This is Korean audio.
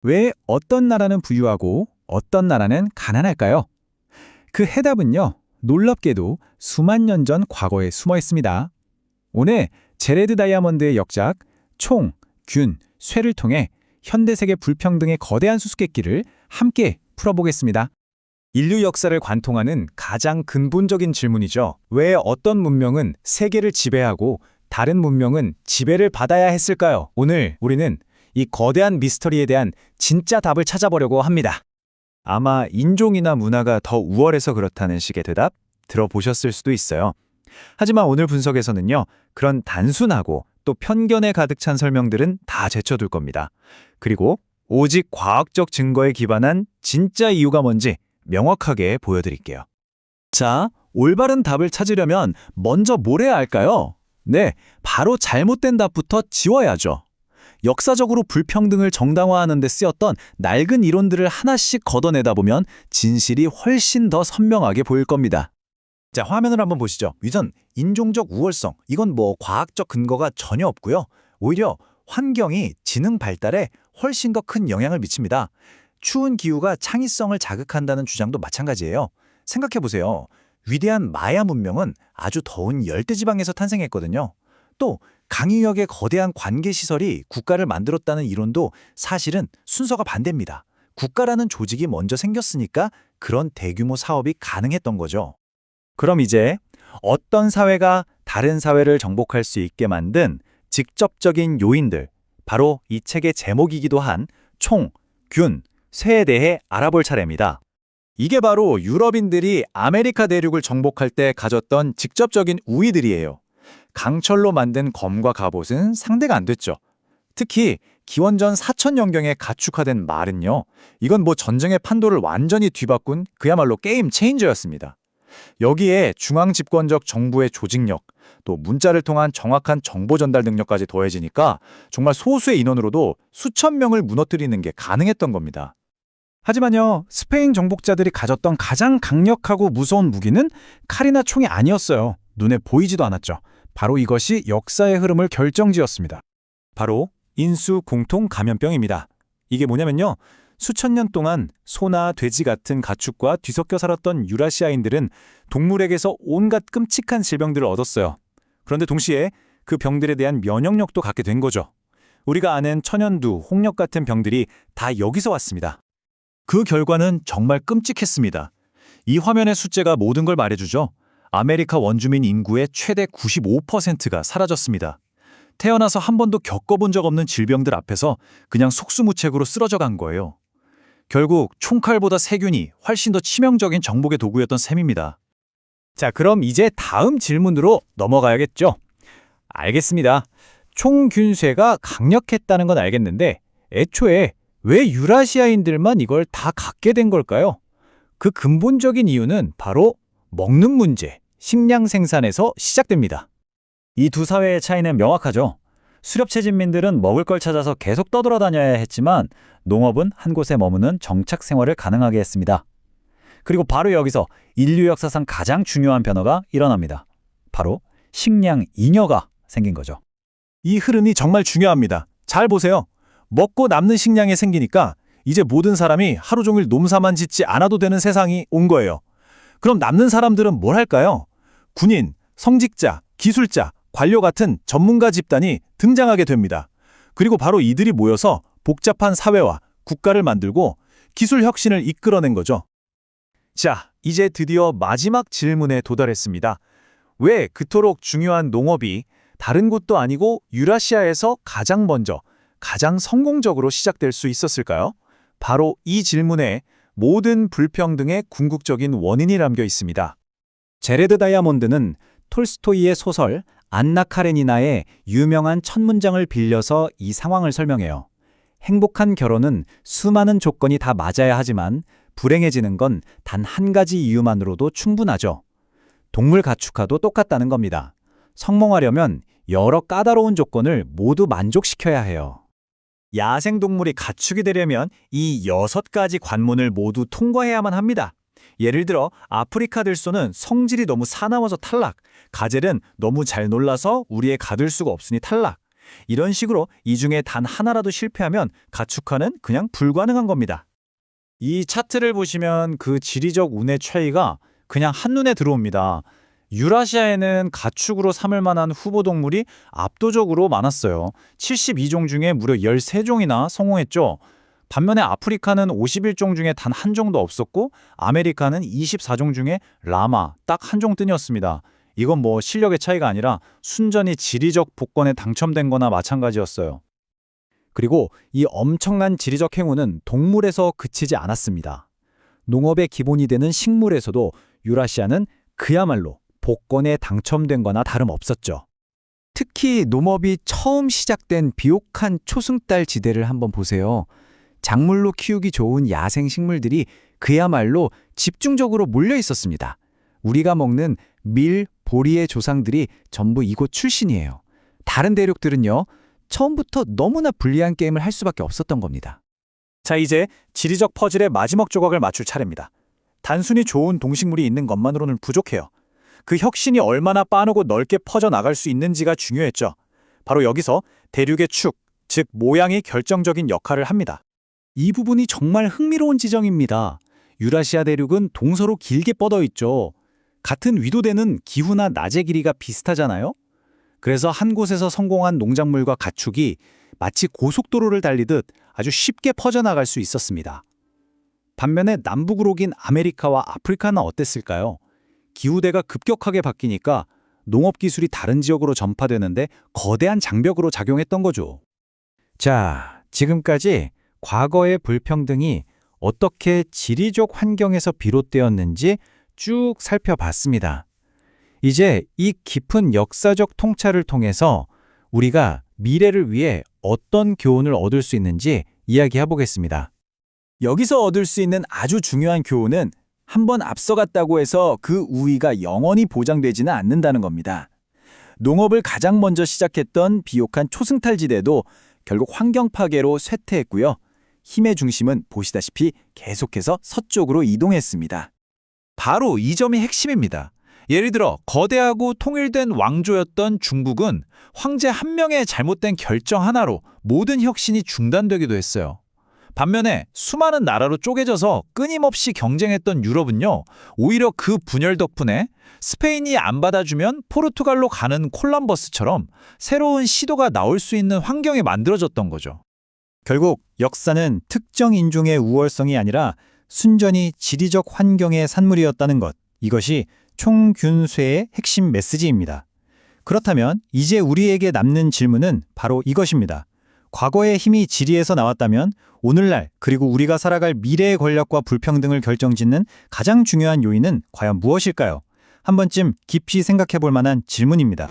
왜 어떤 나라는 부유하고 어떤 나라는 가난할까요? 그 해답은요, 놀랍게도 수만 년 전 과거에 숨어 있습니다. 오늘 제레드 다이아몬드의 역작, 총, 균, 쇠를 통해 현대 세계 불평등의 거대한 수수께끼를 함께 풀어보겠습니다. 인류 역사를 관통하는 가장 근본적인 질문이죠. 왜 어떤 문명은 세계를 지배하고 다른 문명은 지배를 받아야 했을까요? 오늘 우리는 이 거대한 미스터리에 대한 진짜 답을 찾아보려고 합니다. 아마 인종이나 문화가 더 우월해서 그렇다는 식의 대답 들어보셨을 수도 있어요. 하지만 오늘 분석에서는요, 그런 단순하고 또 편견에 가득 찬 설명들은 다 제쳐둘 겁니다. 그리고 오직 과학적 증거에 기반한 진짜 이유가 뭔지 명확하게 보여드릴게요. 자, 올바른 답을 찾으려면 먼저 뭘 해야 할까요? 네, 바로 잘못된 답부터 지워야죠. 역사적으로 불평등을 정당화하는 데 쓰였던 낡은 이론들을 하나씩 걷어내다 보면 진실이 훨씬 더 선명하게 보일 겁니다. 자, 화면을 한번 보시죠. 우선 인종적 우월성, 이건 과학적 근거가 전혀 없고요. 오히려 환경이 지능 발달에 훨씬 더 큰 영향을 미칩니다. 추운 기후가 창의성을 자극한다는 주장도 마찬가지예요. 생각해보세요. 위대한 마야 문명은 아주 더운 열대지방에서 탄생했거든요. 또 강유역의 거대한 관계시설이 국가를 만들었다는 이론도 사실은 순서가 반대입니다. 국가라는 조직이 먼저 생겼으니까 그런 대규모 사업이 가능했던 거죠. 그럼 이제 어떤 사회가 다른 사회를 정복할 수 있게 만든 직접적인 요인들, 바로 이 책의 제목이기도 한 총, 균, 쇠에 대해 알아볼 차례입니다. 이게 바로 유럽인들이 아메리카 대륙을 정복할 때 가졌던 직접적인 우위들이에요. 강철로 만든 검과 갑옷은 상대가 안 됐죠. 특히 기원전 4000년경에 가축화된 말은요. 이건 전쟁의 판도를 완전히 뒤바꾼 그야말로 게임 체인저였습니다. 여기에 중앙 집권적 정부의 조직력, 또 문자를 통한 정확한 정보 전달 능력까지 더해지니까 정말 소수의 인원으로도 수천 명을 무너뜨리는 게 가능했던 겁니다. 하지만요, 스페인 정복자들이 가졌던 가장 강력하고 무서운 무기는 칼이나 총이 아니었어요. 눈에 보이지도 않았죠. 바로 이것이 역사의 흐름을 결정지었습니다. 바로 인수 공통 감염병입니다. 이게 뭐냐면요, 수천 년 동안 소나 돼지 같은 가축과 뒤섞여 살았던 유라시아인들은 동물에게서 온갖 끔찍한 질병들을 얻었어요. 그런데 동시에 그 병들에 대한 면역력도 갖게 된 거죠. 우리가 아는 천연두, 홍역 같은 병들이 다 여기서 왔습니다. 그 결과는 정말 끔찍했습니다. 이 화면의 숫자가 모든 걸 말해주죠. 아메리카 원주민 인구의 최대 95%가 사라졌습니다. 태어나서 한 번도 겪어본 적 없는 질병들 앞에서 그냥 속수무책으로 쓰러져 간 거예요. 결국 총칼보다 세균이 훨씬 더 치명적인 정복의 도구였던 셈입니다. 자, 그럼 이제 다음 질문으로 넘어가야겠죠? 알겠습니다. 총균쇠가 강력했다는 건 알겠는데 애초에 왜 유라시아인들만 이걸 다 갖게 된 걸까요? 그 근본적인 이유는 바로 먹는 문제, 식량 생산에서 시작됩니다. 이 두 사회의 차이는 명확하죠. 수렵채 진민들은 먹을 걸 찾아서 계속 떠돌아다녀야 했지만 농업은 한 곳에 머무는 정착 생활을 가능하게 했습니다. 그리고 바로 여기서 인류 역사상 가장 중요한 변화가 일어납니다. 바로 식량 잉여가 생긴 거죠. 이 흐름이 정말 중요합니다. 잘 보세요. 먹고 남는 식량이 생기니까 이제 모든 사람이 하루 종일 농사만 짓지 않아도 되는 세상이 온 거예요. 그럼 남는 사람들은 뭘 할까요? 군인, 성직자, 기술자, 관료 같은 전문가 집단이 등장하게 됩니다. 그리고 바로 이들이 모여서 복잡한 사회와 국가를 만들고 기술 혁신을 이끌어낸 거죠. 자, 이제 드디어 마지막 질문에 도달했습니다. 왜 그토록 중요한 농업이 다른 곳도 아니고 유라시아에서 가장 먼저, 가장 성공적으로 시작될 수 있었을까요? 바로 이 질문에 모든 불평등의 궁극적인 원인이 담겨 있습니다. 제레드 다이아몬드는 톨스토이의 소설 안나 카레니나의 유명한 첫 문장을 빌려서 이 상황을 설명해요. 행복한 결혼은 수많은 조건이 다 맞아야 하지만 불행해지는 건 단 한 가지 이유만으로도 충분하죠. 동물 가축화도 똑같다는 겁니다. 성공하려면 여러 까다로운 조건을 모두 만족시켜야 해요. 야생동물이 가축이 되려면 이 6가지 관문을 모두 통과해야만 합니다. 예를 들어 아프리카 들소는 성질이 너무 사나워서 탈락, 가젤은 너무 잘 놀라서 우리에 가둘 수가 없으니 탈락. 이런 식으로 이 중에 단 하나라도 실패하면 가축화는 그냥 불가능한 겁니다. 이 차트를 보시면 그 지리적 운의 차이가 그냥 한눈에 들어옵니다. 유라시아에는 가축으로 삼을 만한 후보 동물이 압도적으로 많았어요. 72종 중에 무려 13종이나 성공했죠. 반면에 아프리카는 51종 중에 단 한 종도 없었고 아메리카는 24종 중에 라마 딱 한 종 뜬이었습니다. 이건 뭐 실력의 차이가 아니라 순전히 지리적 복권에 당첨된 거나 마찬가지였어요. 그리고 이 엄청난 지리적 행운은 동물에서 그치지 않았습니다. 농업의 기본이 되는 식물에서도 유라시아는 그야말로 복권에 당첨된 거나 다름없었죠. 특히 농업이 처음 시작된 비옥한 초승달 지대를 한번 보세요. 작물로 키우기 좋은 야생 식물들이 그야말로 집중적으로 몰려 있었습니다. 우리가 먹는 밀, 보리의 조상들이 전부 이곳 출신이에요. 다른 대륙들은요, 처음부터 너무나 불리한 게임을 할 수밖에 없었던 겁니다. 자, 이제 지리적 퍼즐의 마지막 조각을 맞출 차례입니다. 단순히 좋은 동식물이 있는 것만으로는 부족해요. 그 혁신이 얼마나 빠르고 넓게 퍼져나갈 수 있는지가 중요했죠. 바로 여기서 대륙의 축, 즉 모양이 결정적인 역할을 합니다. 이 부분이 정말 흥미로운 지점입니다. 유라시아 대륙은 동서로 길게 뻗어 있죠. 같은 위도되는 기후나 낮의 길이가 비슷하잖아요. 그래서 한 곳에서 성공한 농작물과 가축이 마치 고속도로를 달리듯 아주 쉽게 퍼져나갈 수 있었습니다. 반면에 남북으로 긴 아메리카와 아프리카는 어땠을까요? 기후대가 급격하게 바뀌니까 농업 기술이 다른 지역으로 전파되는데 거대한 장벽으로 작용했던 거죠. 자, 지금까지 과거의 불평등이 어떻게 지리적 환경에서 비롯되었는지 쭉 살펴봤습니다. 이제 이 깊은 역사적 통찰을 통해서 우리가 미래를 위해 어떤 교훈을 얻을 수 있는지 이야기해 보겠습니다. 여기서 얻을 수 있는 아주 중요한 교훈은 한번 앞서갔다고 해서 그 우위가 영원히 보장되지는 않는다는 겁니다. 농업을 가장 먼저 시작했던 비옥한 초승탈지대도 결국 환경 파괴로 쇠퇴했고요. 힘의 중심은 보시다시피 계속해서 서쪽으로 이동했습니다. 바로 이 점이 핵심입니다. 예를 들어 거대하고 통일된 왕조였던 중국은 황제 한 명의 잘못된 결정 하나로 모든 혁신이 중단되기도 했어요. 반면에 수많은 나라로 쪼개져서 끊임없이 경쟁했던 유럽은요, 오히려 그 분열 덕분에 스페인이 안 받아주면 포르투갈로 가는 콜럼버스처럼 새로운 시도가 나올 수 있는 환경이 만들어졌던 거죠. 결국 역사는 특정 인종의 우월성이 아니라 순전히 지리적 환경의 산물이었다는 것, 이것이 총균쇠의 핵심 메시지입니다. 그렇다면 이제 우리에게 남는 질문은 바로 이것입니다. 과거의 힘이 지리에서 나왔다면 오늘날 그리고 우리가 살아갈 미래의 권력과 불평등을 결정짓는 가장 중요한 요인은 과연 무엇일까요? 한 번쯤 깊이 생각해 볼 만한 질문입니다.